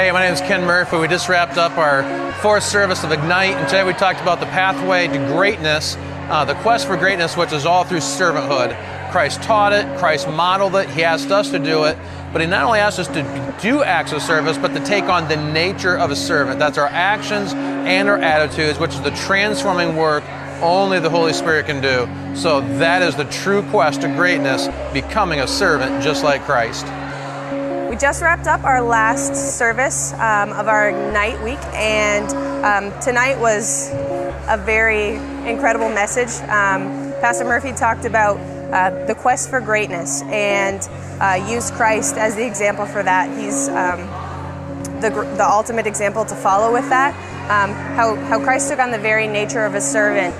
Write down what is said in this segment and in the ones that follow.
Hey, my name is Ken Murphy. We just wrapped up our fourth service of Ignite, and today we talked about the pathway to greatness, the quest for greatness, which is all through servanthood. Christ taught it, Christ modeled it, He asked us to do it, but He not only asked us to do acts of service, but to take on the nature of a servant. That's our actions and our attitudes, which is the transforming work only the Holy Spirit can do. So that is the true quest to greatness, becoming a servant just like Christ. We just wrapped up our last service of our Ignite week, and tonight was a very incredible message. Pastor Murphy talked about the quest for greatness and used Christ as the example for that. He's the ultimate example to follow with that. How Christ took on the very nature of a servant.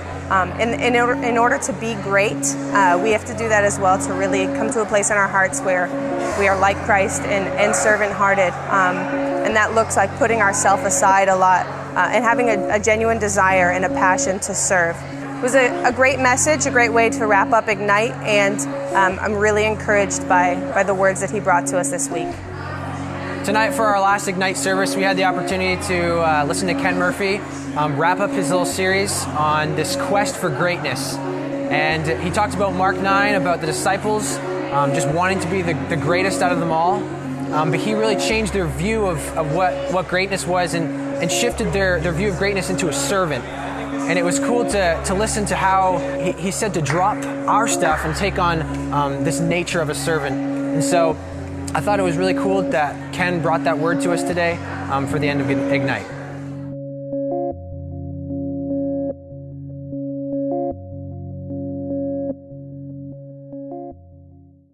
In order to be great, we have to do that as well, to really come to a place in our hearts where we are like Christ and servant-hearted. And that looks like putting ourselves aside a lot and having a genuine desire and a passion to serve. It was a great message, a great way to wrap up Ignite, and I'm really encouraged by the words that he brought to us this week. Tonight for our last Ignite service, we had the opportunity to listen to Ken Murphy wrap up his little series on this quest for greatness. And he talked about Mark 9, about the disciples just wanting to be the greatest out of them all. But he really changed their view of what greatness was and shifted their view of greatness into a servant. And it was cool to listen to how he said to drop our stuff and take on this nature of a servant. And so I thought it was really cool that Ken brought that word to us today for the end of Ignite.